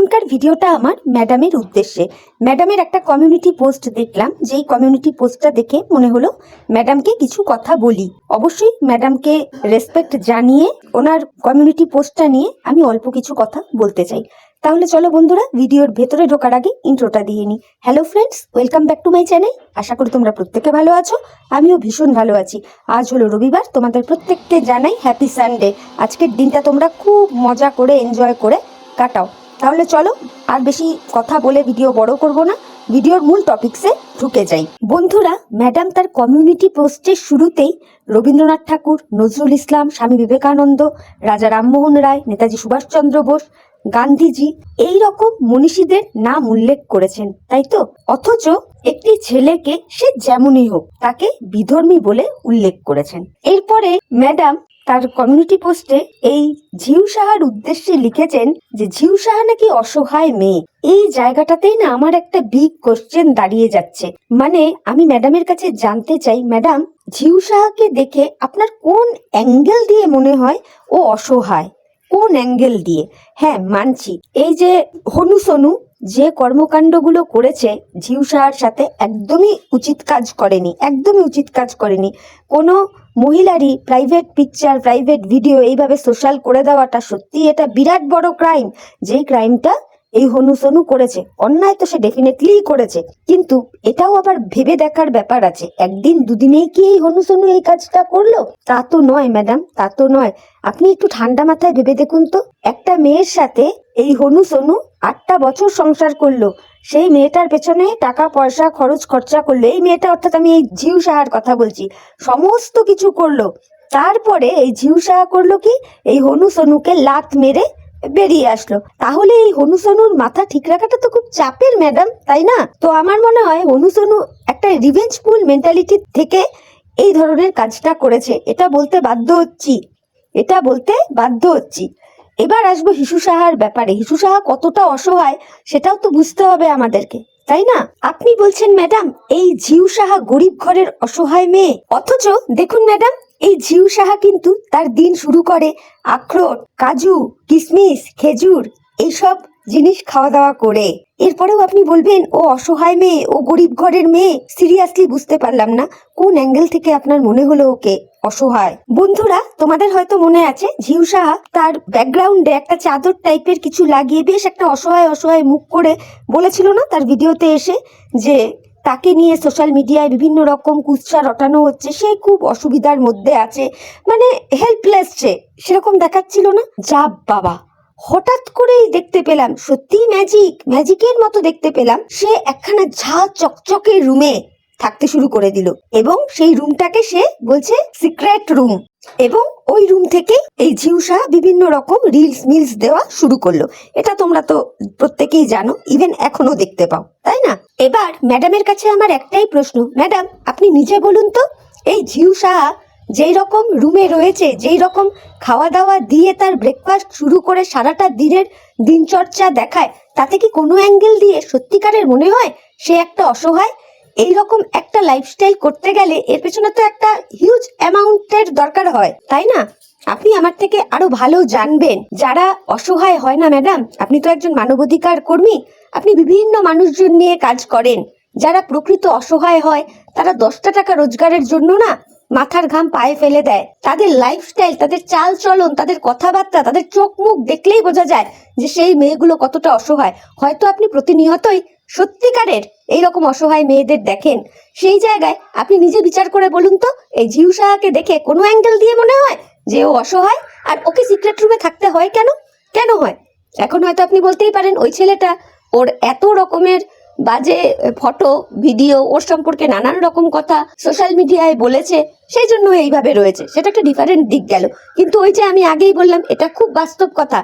এখনকার ভিডিওটা আমার ম্যাডামের উদ্দেশ্যে। ম্যাডামের একটা কমিউনিটি পোস্ট দেখলাম, যেই কমিউনিটি পোস্টটা দেখে মনে হলো ম্যাডামকে কিছু কথা বলি। অবশ্যই ম্যাডামকে রেসপেক্ট জানিয়ে ওনার কমিউনিটি পোস্টটা নিয়ে আমি অল্প কিছু কথা বলতে চাই। তাহলে চলো বন্ধুরা, ভিডিওর ভেতরে ঢোকার আগে ইন্ট্রোটা দিয়ে নিই। Hello friends, welcome back to my channel. আশা করি তোমরা প্রত্যেকে ভালো আছো, আমিও ভীষণ ভালো আছি। আজ হলো রবিবার, তোমাদের প্রত্যেককে জানাই হ্যাপি সানডে। আজকের দিনটা তোমরা খুব মজা করে এনজয় করে কাটাও। তাহলে চলো আর বেশি কথা বলে ভিডিও বড় করব না, ভিডিওর মূল টপিকসে ঢুকে যাই। বন্ধুরা, ম্যাডাম তার কমিউনিটি পোস্টের শুরুতেই রবীন্দ্রনাথ ঠাকুর, নজরুল ইসলাম, স্বামী বিবেকানন্দ, রাজা রামমোহন রায়, নেতাজি সুভাষচন্দ্র বোস, গান্ধীজি এই রকম মনীষীদের নাম উল্লেখ করেছেন, তাই তো? অথচ একটি ছেলেকে, সে যেমনই হোক, তাকে বিধর্মী বলে উল্লেখ করেছেন। এরপরে ম্যাডাম তার কমিউনিটি পোস্টে এই ঝিউ সাহার উদ্দেশ্যে লিখেছেন যে ঝিউ সাহা নাকি অসহায় মেয়ে। এই জায়গাটাতেই না আমার একটা বিগ কোশ্চেন দাঁড়িয়ে যাচ্ছে। মানে আমি ম্যাডামের কাছে জানতে চাই, ম্যাডাম ঝিউ সাহাকে দেখে আপনার কোন অ্যাঙ্গেল দিয়ে মনে হয় ও অসহায়? কোন অ্যাঙ্গেল দিয়ে? হ্যাঁ মানছি, এই যে হনু সনু যে কর্মকাণ্ডগুলো করেছে ঝিউ সাহার সাথে, একদমই উচিত কাজ করেনি, একদমই উচিত কাজ করেনি। কোনো মহিলারই প্রাইভেট পিকচার, প্রাইভেট ভিডিও এইভাবে সোশ্যাল করে দেওয়াটা সত্যি এটা বিরাট বড় ক্রাইম। যেই ক্রাইমটা এই হনু সনু করেছে, অন্যায় তো সে ডেফিনেটলি করেছে, কিন্তু এটাও আবার ভেবে দেখার ব্যাপার আছে। একদিন দুদিনেই কি এই হনু সনু এই কাজটা করলো? তা তো নয় ম্যাডাম, তা তো নয়। আপনি একটু ঠান্ডা মাথায় ভেবে দেখুন তো, একটা মেয়ের সাথে এই হনু সনু 8টা বছর সংসার করলো, সেই মেয়েটার পেছনে টাকা পয়সা খরচ খরচা করলো, এই মেয়েটা অর্থাৎ আমি এই ঝিউ সাহার কথা বলছি, সমস্ত কিছু করলো। তারপরে এই ঝিউ সাহা করলো কি, এই হনু সনুকে লাত মেরে বেরিয়ে আসলো। তাহলে এই হনু সনুর মাথা ঠিক রাখাটা তো খুব চাপের ম্যাডাম, তাই না? তো আমার মনে হয় হনু সনু একটা রিভেঞ্জফুল মেন্টালিটি থেকে এই ধরনের কাজটা করেছে, এটা বলতে বাধ্য হচ্ছি, এটা বলতে বাধ্য হচ্ছি। এবার আসবো হিসু সাহার ব্যাপারে। হিসু সাহা কতটা অসহায় সেটাও তো বুঝতে হবে আমাদেরকে, তাই না? আপনি বলছেন ম্যাডাম এই ঝিউ সাহা গরিব ঘরের অসহায় মেয়ে, অথচ দেখুন ম্যাডাম এই ঝিউ সাহা কিন্তু তার দিন শুরু করে আখরোট, কাজু, কিশমিশ, খেজুর এইসব জিনিস খাওয়া দাওয়া করে। এরপরেও আপনি বলবেন ও অসহায় মেয়ে, ও গরিব ঘরের মেয়ে? সিরিয়াসলি বুঝতে পারলাম না কোন অ্যাঙ্গেল থেকে আপনার মনে হলো ওকে অসহায়। বন্ধুরা, তোমাদের হয়তো মনে আছে ঝিউ সাহা তার ব্যাকগ্রাউন্ডে একটা চাদর টাইপের কিছু লাগিয়ে বেশ একটা অসহায় অসহায় মুখ করে বলেছিল না তার ভিডিওতে এসে, যে তাকে নিয়ে সোশ্যাল মিডিয়ায় বিভিন্ন রকম কুৎসা রটানো হচ্ছে, সে খুব অসুবিধার মধ্যে আছে, মানে হেল্পলেস, সে সেরকম দেখাচ্ছিল না? যা বাবা, হঠাৎ করেই দেখতে পেলাম, সত্যি ম্যাজিক, ম্যাজিকের মতো দেখতে পেলাম, সে একখানা ঝা চকচকে রুমে থাকতে শুরু করে দিল, এবং সেই রুমটাকে সে বলছে সিক্রেট রুম, এবং ওই রুম থেকে এই ঝিউ সাহা বিভিন্ন রকম রিলস মিলস দেওয়া শুরু করলো। এটা তোমরা তো প্রত্যেকেই জানো, ইভেন এখনো দেখতে পাও, তাই না? এবার ম্যাডামের কাছে আমার একটাই প্রশ্ন, ম্যাডাম আপনি নিজে বলুন তো, এই ঝিউ সাহা যেই রকম রুমে রয়েছে, যেই রকম খাওয়া দাওয়া দিয়ে তার ব্রেকফাস্ট শুরু করে সারাটা দিনের দিনচর্চা দেখায়, তাতে কি কোনো অ্যাঙ্গেল দিয়ে সত্যিকারের মনে হয় সে একটা অসহায়? এইরকম একটা লাইফস্টাইল করতে গেলে এর পেছনে তো একটা হিউজ অ্যামাউন্টের দরকার হয়, তাই না? আপনি আমার থেকে আরো ভালো জানবেন যারা অসহায় হয় না ম্যাডাম। আপনি তো একজন মানবাধিকার কর্মী, আপনি বিভিন্ন মানুষজন নিয়ে কাজ করেন। যারা প্রকৃত অসহায় হয় তারা 10টা টাকা রোজগারের জন্য না মাথার ঘাম পায়ে ফেলে দেয়। তাদের লাইফস্টাইল, তাদের চাল চলন, তাদের কথাবার্তা, তাদের চোখ মুখ দেখলেই বোঝা যায় যে সেই মেয়েগুলো কতটা অসহায়। হয়তো আপনি প্রতিনিয়তই সত্যিকারের এইরকম অসহায় মেয়েদের দেখেন, সেই জায়গায় আপনি নিজে বিচার করে বলুন তো, এই ঝিউ সাহাকে দেখে কোনো অ্যাঙ্গেল দিয়ে মনে হয় যে ও অসহায়? আর ওকে সিক্রেট রুমে থাকতে হয় কেন? কেন হয়? এখন হয়তো আপনি বলতেই পারেন ওই ছেলেটা ওর এত রকমের বাজে ফটো ভিডিও, ওর সম্পর্কে নানান রকম কথা সোশ্যাল মিডিয়ায় বলেছে, সেই জন্য এইভাবে রয়েছে, সেটা একটা ডিফারেন্ট দিক গেল। কিন্তু ওই যে আমি আগেই বললাম, এটা খুব বাস্তব কথা,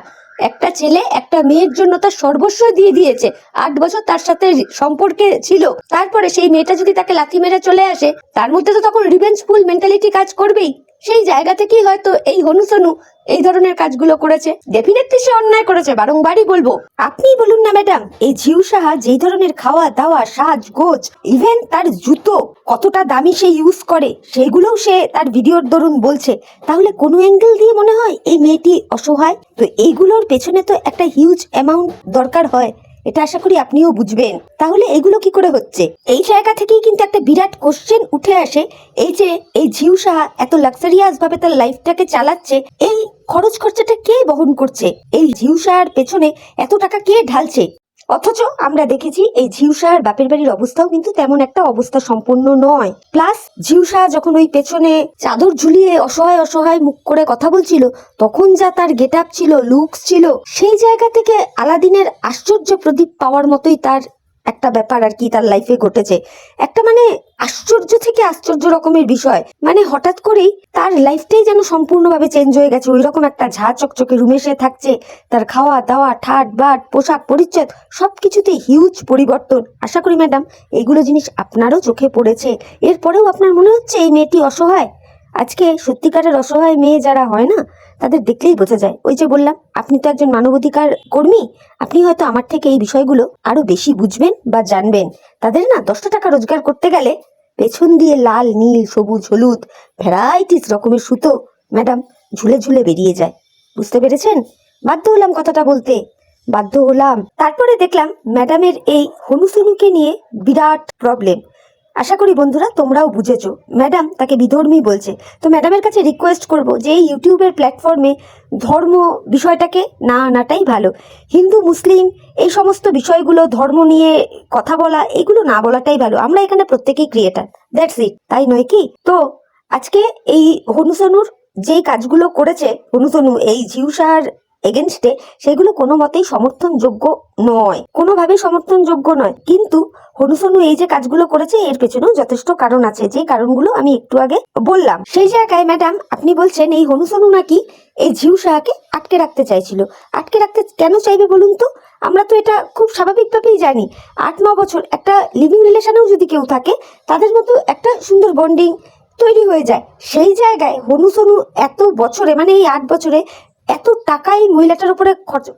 একটা ছেলে একটা মেয়ের জন্য তার সর্বস্ব দিয়ে দিয়েছে, 8 বছর তার সাথে সম্পর্কে ছিল, তারপরে সেই মেয়েটা যদি তাকে লাথি মেরে চলে আসে, তার মধ্যে তো তখন রিভেঞ্জফুল মেন্টালিটি কাজ করবেই। সেই জায়গা থেকেই হয়তো এই হনু সনু এই ধরনের কাজগুলো করেছে। ডেফিনেটলি সে অন্যায় করেছে, বারংবারই বলবো। আপনিই বলুন না ম্যাডাম, এই ঝিউ সাহা যেই ধরনের খাওয়া দাওয়া, সাজগোজ, ইভেন তার জুতো কতটা দামি সে ইউজ করে সেগুলোও সে তার ভিডিওর দরুন বলছে। তাহলে কোনো অ্যাঙ্গেল দিয়ে মনে হয় এই মেয়েটি অসহায়। তো এইগুলোর পেছনে তো একটা হিউজ অ্যামাউন্ট দরকার হয়, এটা আশা করি আপনিও বুঝবেন। তাহলে এগুলো কি করে হচ্ছে? এই জায়গা থেকেই কিন্তু একটা বিরাট কোশ্চেন উঠে আসে, এই যে এই ঝিউ সাহা এত লাক্সারিয়াস ভাবে তার লাইফটাকে চালাচ্ছে, এই খরচ খরচাটা কে বহন করছে? এই ঝিউ সাহার পেছনে এত টাকা কে ঢালছে? অথচ আমরা দেখেছি এই ঝিউ সাহার বাপের বাড়ির অবস্থাও কিন্তু তেমন একটা অবস্থা সম্পন্ন নয়। প্লাস ঝিউ সাহা যখন ওই পেছনে চাদর ঝুলিয়ে অসহায় অসহায় মুখ করে কথা বলছিল, তখন যা তার গেট আপ ছিল, লুকস ছিল, সেই জায়গা থেকে আলাদিনের আশ্চর্য প্রদীপ পাওয়ার মতোই তার একটা ব্যাপার আর কি তার লাইফে ঘটেছে। একটা মানে আশ্চর্য থেকে আশ্চর্য রকমের বিষয়, মানে হঠাৎ করেই তার লাইফটাই যেন সম্পূর্ণভাবে চেঞ্জ হয়ে গেছে। ওই রকম একটা ঝা চকচকে রুমে সে থাকছে, তার খাওয়া দাওয়া, ঠাট বাট, পোশাক পরিচ্ছদ সবকিছুতে হিউজ পরিবর্তন। আশা করি ম্যাডাম এইগুলো জিনিস আপনারও চোখে পড়েছে। এরপরেও আপনার মনে হচ্ছে এই মেয়েটি অসহায়? আজকে সত্যিকারের অসহায় মেয়ে যারা হয় না, তাদের দেখলেই বোঝা যায়। ওই যে বললাম, আপনি তো একজন মানবাধিকার কর্মী, আপনি হয়তো আমার থেকে এই বিষয়গুলো আরো বেশি বুঝবেন বা জানবেন। তাদের না 10টা টাকা রোজগার করতে গেলে পেছন দিয়ে লাল, নীল, সবুজ, হলুদ ভ্যারাইটিস রকমের সুতো ম্যাডাম ঝুলে ঝুলে বেরিয়ে যায়। বুঝতে পেরেছেন? বাধ্য হলাম কথাটা বলতে, বাধ্য হলাম। তারপরে দেখলাম ম্যাডামের এই হনুসনুকে নিয়ে বিরাট প্রবলেম। আশা করি বন্ধুরা তোমরাও বুঝেছো, ম্যাডাম তাকে বিধর্মী বলছে। তো ম্যাডামের কাছে রিকোয়েস্ট করব যে এই ইউটিউবের প্ল্যাটফর্মে ধর্ম বিষয়টাকে না আনাটাই ভালো। হিন্দু মুসলিম এই সমস্ত বিষয়গুলো, ধর্ম নিয়ে কথা বলা, এগুলো না বলাটাই ভালো। আমরা এখানে প্রত্যেকেই ক্রিয়েটার, দ্যাটস ইট, তাই নয় কি? তো আজকে এই হনুসনুর যেই কাজগুলো করেছে, হনুসনু এই ঝিউ সাহার এগেনস্টে, সেগুলো কোনো মতেই সমর্থনযোগ্য নয়, কোনোভাবেই সমর্থনযোগ্য নয়। কিন্তু হনুসনু এই যে কাজগুলো করেছে এর পেছনেও যথেষ্ট কারণ আছে, যে কারণগুলো আমি একটু আগে বললাম। সেই জায়গায় ম্যাডাম আপনি বলছেন এই হনুসনু নাকি এই ঝিউ সাহাকে আটকে রাখতে চাইছিল। আটকে রাখতে কেন চাইবে বলুন তো? আমরা তো এটা খুব স্বাভাবিকভাবেই জানি, 8-9 বছর একটা লিভিং রিলেশনেও যদি কেউ থাকে, তাদের মতো একটা সুন্দর বন্ডিং তৈরি হয়ে যায়। সেই জায়গায় হনুসনু এত বছরে, মানে এই 8 বছরে এত টাকাই মহিলাটার উপরে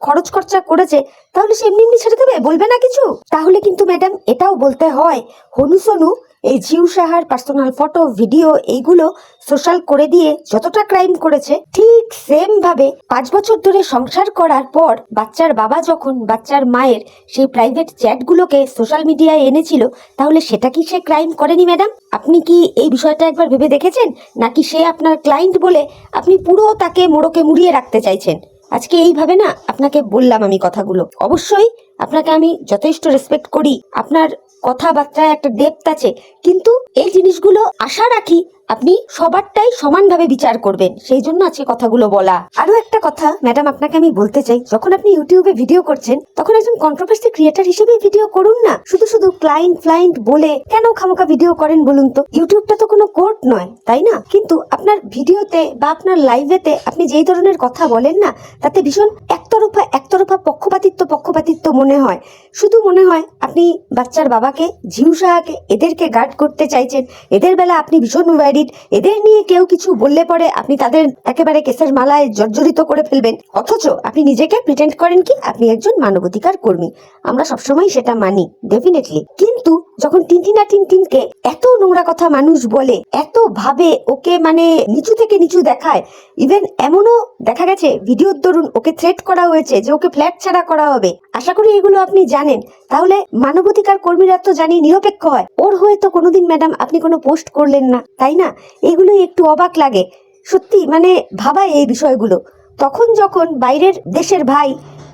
খরচ খরচা করেছে, তাহলে সে এমনি এমনি ছেড়ে দেবে? বলবে না কিছু? তাহলে কিন্তু ম্যাডাম এটাও বলতে হয়, হনুসনু এই ঝিউ সাহার পার্সোনাল ফটো, ভিডিও এইগুলো সোশ্যাল করে দিয়ে যতটা ক্রাইম করেছে, ঠিক সেম ভাবে 5 বছর ধরে সংসার করার পর বাচ্চার বাবা যখন বাচ্চার মায়ের সেই প্রাইভেট চ্যাটগুলোকে সোশ্যাল মিডিয়ায় এনেছিল, তাহলে সেটা কি সে ক্রাইম করেনি ম্যাডাম? আপনি কি এই বিষয়টা একবার ভেবে দেখেছেন? নাকি সে আপনার ক্লায়েন্ট বলে আপনি পুরো তাকে মোড়কে মুড়িয়ে রাখতে চাইছেন? আজকে এইভাবে না আপনাকে বললাম আমি কথাগুলো। অবশ্যই আপনাকে আমি যথেষ্ট রেসপেক্ট করি, আপনার কথাবার্তায় একটা ডেপথ আছে, কিন্তু এই জিনিসগুলো আশা রাখি আপনি সবারটাই সমানভাবে বিচার করবেন, সেই জন্য আজকে কথাগুলো বলা। আরো একটা কথা ম্যাডাম আপনাকে আমি বলতে চাই, যখন আপনি ইউটিউবে ভিডিও করছেন তখন একজন কন্ট্রোভার্সি ক্রিয়েটার হিসেবে ভিডিও করুন না। শুধু শুধু ক্লায়েন্ট বলে কেন খামোখা ভিডিও করেন বলুন তো? ইউটিউবটা তো কোনো কোর্ট নয়, তাই না? কিন্তু আপনার ভিডিওতে বা আপনার লাইভেতে আপনি যেই ধরনের কথা বলেন না, তাতে ভীষণ একতরফা পক্ষপাতিত্ব মনে হয়। শুধু মনে হয় আপনি বাচ্চার বাবাকে, ঝিউ সাহাকে, এদেরকে গার্ড করতে চাইছেন। এদের বেলা আপনি ভীষণ ওয়ারিড, এদের নিয়ে কেউ কিছু বললে পরে আপনি তাদের একেবারে কেসের মালায় জর্জরিত করে ফেলবেন। অথচ আপনি নিজেকে প্রিটেন্ড করেন কি আপনি একজন মানবাধিকার কর্মী। আমরা সবসময় সেটা মানি ডেফিনেটলি, কিন্তু যখন টিনটিনকে এত নোংরা কথা মানুষ বলে, এত ভাবে ওকে মানে নিচু থেকে নিচু দেখায়, ইভেন এমনও দেখা গেছে ভিডিওর দরুন ওকে থ্রেট করা হয়েছে যে ওকে ফ্ল্যাট ছাড়া করা হবে। আশা করি এগুলো আপনি জানেন। তাহলে মানবাধিকার কর্মীরা তো জানি নিরপেক্ষ হয়, ওর হয়ে তো কোনোদিন ম্যাডাম আপনি কোনো পোস্ট করলেন না, তাই না? এগুলোই একটু অবাক লাগে সত্যি, মানে ভাবায় এই বিষয়গুলো। তখন যখন বাইরের দেশের ভাই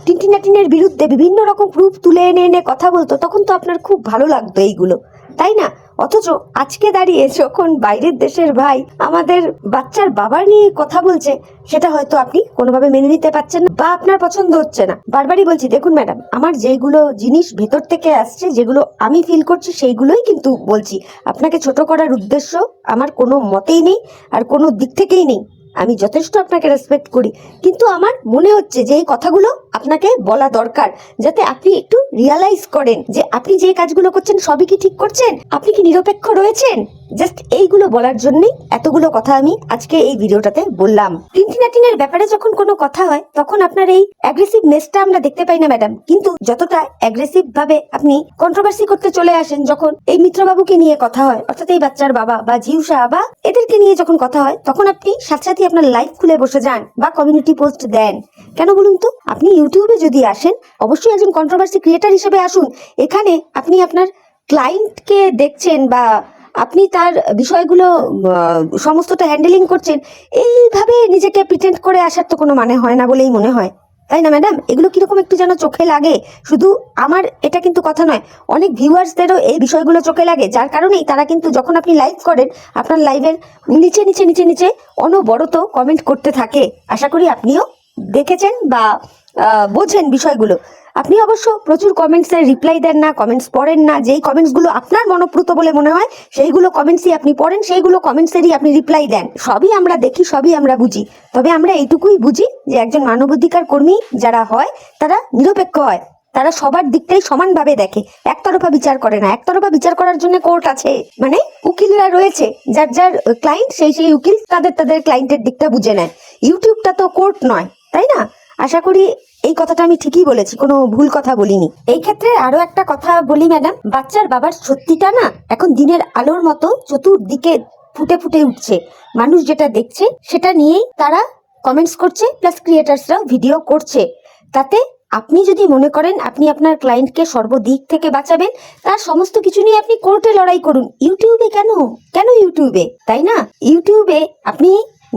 টিনটিনাটিনের বিরুদ্ধে বিভিন্ন রকম প্রুফ তুলে এনে কথা বলতো, তখন তো আপনার খুব ভালো লাগতো এইগুলো, তাই না? অথচ আজকে দাঁড়িয়ে যখন বাইরের দেশের ভাই আমাদের বাচ্চার বাবার নিয়ে কথা বলছে, সেটা হয়তো আপনি কোনোভাবে মেনে নিতে পারছেন না বা আপনার পছন্দ হচ্ছে না। বারবারই বলছি, দেখুন ম্যাডাম, আমার যেগুলো জিনিস ভেতর থেকে আসছে, যেগুলো আমি ফিল করছি, সেইগুলোই কিন্তু বলছি। আপনাকে ছোট করার উদ্দেশ্য আমার কোনো মতেই নেই, আর কোনো দিক থেকেই নেই। আমি যথেষ্ট আপনাকে রেসপেক্ট করি, কিন্তু আমার মনে হচ্ছে যে এই কথাগুলো আপনাকে বলা দরকার, যাতে আপনি একটু রিয়ালাইজ করেন যে আপনি যে কাজগুলো করছেন সবই কি ঠিক করছেন, আপনি কি নিরপেক্ষ রয়েছেন। জাস্ট এইগুলো বলার জন্যই এতগুলো কথা আমি আজকে এই ভিডিওটাতে বললাম। টিনটিনাটিনের ব্যাপারে যখন কোনো কথা হয় তখন আপনার এই অ্যাগ্রেসিভনেসটা আমরা দেখতে পাই না ম্যাডাম, কিন্তু যতটা অ্যাগ্রেসিভ ভাবে আপনি কন্ট্রোভার্সি করতে চলে আসেন যখন এই মিত্রবাবুকে নিয়ে কথা হয়, অর্থাৎ এই বাচ্চার বাবা বা জিউসা বা এদেরকে নিয়ে যখন কথা হয়, তখন আপনি সাথে সাথে আপনার লাইভ খুলে বসে যান বা কমিউনিটি পোস্ট দেন। কেন বলুন তো? আপনি ইউটিউবে যদি আসেন, অবশ্যই একজন কন্ট্রোভার্সি ক্রিয়েটার হিসেবে আসুন। এখানে আপনি আপনার ক্লায়েন্টকে দেখছেন বা আপনি তার বিষয়গুলো সমস্তটা হ্যান্ডেলিং করছেন, এইভাবে নিজেকে প্রিটেন্ড করে আসার তো কোনো মানে হয় না বলেই মনে হয়, তাই না ম্যাডাম? এগুলো কিরকম একটু যেন চোখে লাগে। শুধু আমার এটা কিন্তু কথা নয়, অনেক ভিউয়ার্সদেরও এই বিষয়গুলো চোখে লাগে, যার কারণেই তারা কিন্তু যখন আপনি লাইভ করেন আপনার লাইভের নিচে নিচে নিচে নিচে অনবরত কমেন্ট করতে থাকে। আশা করি আপনিও দেখেছেন বা বোঝেন বিষয়গুলো। আপনি অবশ্য প্রচুর কমেন্টসের রিপ্লাই দেন না, কমেন্টস পড়েন না। যেই কমেন্টসগুলো আপনার মনোপ্রুত বলে মনে হয় সেইগুলো কমেন্টসই আপনি পড়েন, সেইগুলো কমেন্টসেরই আপনি রিপ্লাই দেন। সবই আমরা দেখি, সবই আমরা বুঝি। তবে আমরা এইটুকুই বুঝি যে একজন মানবাধিকার কর্মী যারা হয় তারা নিরপেক্ষ হয়, তারা সবার দিকটাই সমানভাবে দেখে, একতরফা বিচার করে না। একতরফা বিচার করার জন্য কোর্ট আছে, মানে উকিলরা রয়েছে, যার যার ক্লায়েন্ট সেই উকিল তাদের ক্লায়েন্টের দিকটা বুঝে নেয়। ইউটিউবটা তো কোর্ট নয়, তাই না? আশা করি এই কথাটা আমি ঠিকই বলেছি, কোনো ভুল কথা বলিনি। এই ক্ষেত্রে আরো একটা কথা বলি ম্যাডাম, বাচ্চার বাবার সত্যিটা না এখন দিনের আলোর মতো চতুর্দিকে ফুটে ফুটে উঠছে। মানুষ যেটা দেখছে সেটা নিয়েই তারা কমেন্টস করছে, প্লাস ক্রিয়েটার্সরাও ভিডিও করছে। তাতে আপনি যদি মনে করেন আপনি আপনার ক্লায়েন্টকে সর্বদিক থেকে বাঁচাবেন, তার সমস্ত কিছু নিয়ে আপনি কোর্টে লড়াই করুন। ইউটিউবে কেন ইউটিউবে, তাই না? ইউটিউবে আপনি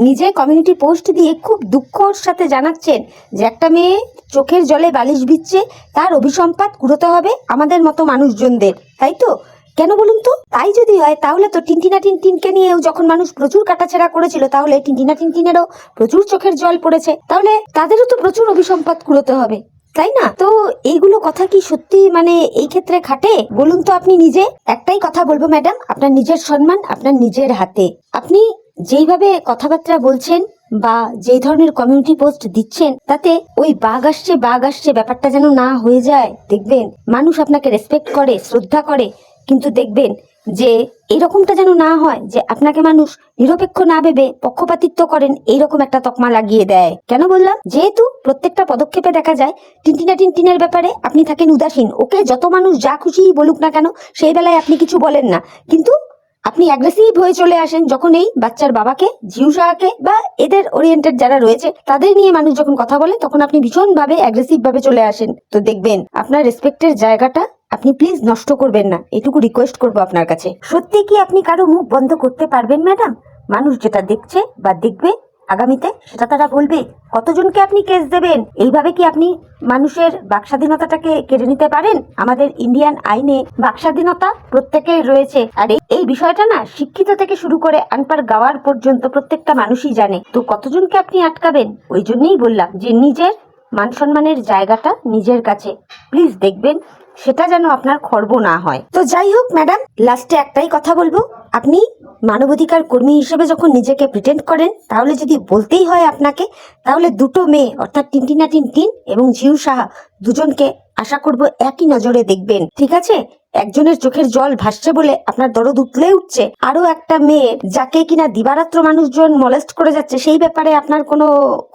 নিজে কমিউনিটি পোস্ট দিয়ে খুব দুঃখর সাথে জানাচ্ছেন যে একটা মেয়ে চোখের জলে বালিশ বিচ্ছে, তার অভিসম্পাত কুড়োতে হবে আমাদের মতো মানুষজনদের, তাই তো? কেন বলুন তো? তাই যদি হয় তাহলে তো টিনটিনা টিনটিনকে নিয়েও যখন মানুষ প্রচুর কাটাছেড়া করেছিল, তাহলে টিনটিনা টিনটিনেরও প্রচুর চোখের জল পড়েছে, তাহলে তাদেরও তো প্রচুর অভিসম্পাত কুড়োতে হবে, তাই না? তো এইগুলো কথা কি সত্যি মানে এই ক্ষেত্রে খাটে বলুন তো আপনি নিজে? একটাই কথা বলবো ম্যাডাম, আপনার নিজের সম্মান আপনার নিজের হাতে। আপনি যেইভাবে কথাবার্তা বলছেন বা যেই ধরনের কমিউনিটি পোস্ট দিচ্ছেন, তাতে ওই বাঘ আসছে ব্যাপারটা যেন না হয়ে যায়। দেখবেন মানুষ আপনাকে রেসপেক্ট করে, শ্রদ্ধা করে, কিন্তু দেখবেন যে এরকমটা যেন না হয় যে আপনাকে মানুষ নিরপেক্ষ না ভেবে পক্ষপাতিত্ব করেন, এইরকম একটা তকমা লাগিয়ে দেয়। কেন বললাম? যেহেতু প্রত্যেকটা পদক্ষেপে দেখা যায় টিনটিনা টিনটিনের ব্যাপারে আপনি থাকেন উদাসীন। ওকে যত মানুষ যা খুশি বলুক না কেন, সেই বেলায় আপনি কিছু বলেন না, কিন্তু আপনি অ্যাগ্রেসিভ হয়ে চলে আসেন যখন এই বাচ্চার বাবাকে, জিউসাকে বা এদের ওরিয়েন্টেড যারা রয়েছে তাদের নিয়ে মানুষ যখন কথা বলে, তখন আপনি ভীষণ ভাবে অ্যাগ্রেসিভ ভাবে চলে আসেন। তো দেখবেন আপনার রেসপেক্টের জায়গাটা আপনি প্লিজ নষ্ট করবেন না, এটুকু রিকোয়েস্ট করবো আপনার কাছে। সত্যি কি আপনি কারো মুখ বন্ধ করতে পারবেন ম্যাডাম? মানুষ যেটা দেখছে বা দেখবে আগামীতে সেটা তারা বলবে। কতজনকে আপনি কেস দেবেন? এইভাবে কি আপনি মানুষের বাকস্বাধীনতাটাকে কেড়ে নিতে পারেন? আমাদের ইন্ডিয়ান আইনে বাকস্বাধীনতা প্রত্যেকের রয়েছে, আর এই বিষয়টা না শিক্ষিত থেকে শুরু করে আনপার গাওয়ার পর্যন্ত প্রত্যেকটা মানুষই জানে। তো কতজনকে আপনি আটকাবেন? ওই জন্যই বললাম যে নিজের মান সম্মানের জায়গাটা নিজের কাছে প্লিজ দেখবেন, সেটা যেন আপনার খর্ব না হয়। তো যাই হোক ম্যাডাম, লাস্টে একটাই কথা বলবো, আপনি মানবাধিকার কর্মী হিসেবে যখন নিজেকে প্রিটেন্ড করেন, তাহলে যদি বলতেই হয় আপনাকে, তাহলে দুটো মেয়ে অর্থাৎ টিনটিনা টিনটিন এবং জিউ সাহা দুজনকে আশা করব একই নজরে দেখবেন, ঠিক আছে? একজনের চোখের জল ভাসছে বলে আপনার দরদ উতলে উঠছে, আরো একটা মেয়ে যাকে কিনা দিবারাত্র মানুষজন মলেস্ট করে যাচ্ছে, সেই ব্যাপারে আপনার কোনো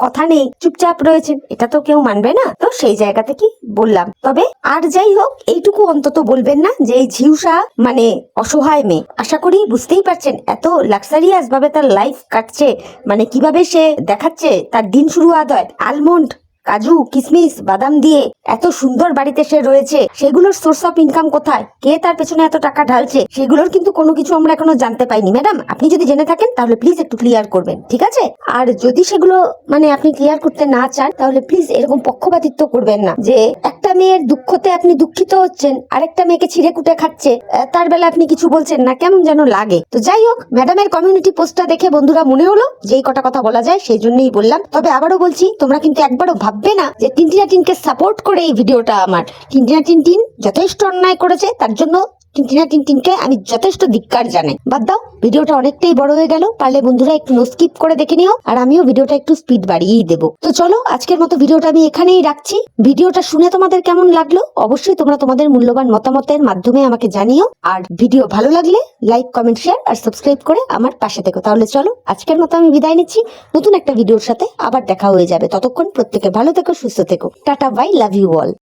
কথা নেই, চুপচাপ রয়েছেন, এটা তো কেউ মানবে না। তো সেই জায়গা থেকে বললাম। তবে আর যাই হোক, এইটুকু অন্তত বলবেন না যে এই ঝিউসা মানে অসহায় মেয়ে। আশা করি বুঝতেই পারছেন এত লাক্সারিয়াস ভাবে তার লাইফ কাটছে, মানে কিভাবে সে দেখাচ্ছে তার দিন শুরু হয় আলমন্ড, কাজু, কিশমিশ, বাদাম দিয়ে এত সুন্দর বাড়িতে সে রয়েছে। সেগুলোর সোর্স অফ ইনকাম কোথায়, কে তার পেছনে এত টাকা ঢালছে, সেগুলোর কিন্তু কোনো কিছু আমরা এখনো জানতে পাইনি। ম্যাডাম আপনি যদি জেনে থাকেন তাহলে প্লিজ একটু ক্লিয়ার করবেন, ঠিক আছে? আর যদি সেগুলো মানে আপনি ক্লিয়ার করতে না চান, তাহলে প্লিজ এরকম পক্ষপাতিত্ব করবেন না যে একটা মেয়ের দুঃখতে আপনি দুঃখিত হচ্ছেন, আরেকটা মেয়েকে ছিঁড়ে কুটে খাচ্ছে, তার বেলা আপনি কিছু বলছেন না, কেমন যেন লাগে। তো যাই হোক, ম্যাডামের কমিউনিটি পোস্টটা দেখে বন্ধুরা মনে হলো যেই কটা কথা বলা যায় সেই জন্যই বললাম। তবে আবারও বলছি, তোমরা কিন্তু একবারও ভাববে না যে টিনটিনা টিনকে সাপোর্ট করে এই ভিডিওটা আমার। টিনটিনা টিনটিন যথেষ্ট অন্যায় করেছে, তার জন্য টিনটিনা টিনটিনকে আমি যথেষ্ট ধিক্কার জানাই। বাদ দাও, ভিডিওটা অনেকটাই বড় হয়ে গেল, পারলে বন্ধুরা একটু নো স্কিপ করে দেখে নিও, আর আমিও ভিডিওটা একটু স্পিড বাড়িয়েই দেবো। তো চলো আজকের মতো ভিডিওটা আমি এখানেই রাখছি। ভিডিওটা শুনে তোমাদের কেমন লাগলো অবশ্যই তোমরা তোমাদের মূল্যবান মতামতের মাধ্যমে আমাকে জানিও, আর ভিডিও ভালো লাগলে লাইক, কমেন্ট, শেয়ার আর সাবস্ক্রাইব করে আমার পাশে থেকো। তাহলে চলো আজকের মতো আমি বিদায় নিচ্ছি, নতুন একটা ভিডিওর সাথে আবার দেখা হয়ে যাবে। ততক্ষণ প্রত্যেকে ভালো থেকো, সুস্থ থেকো। Tata, bye, love you all.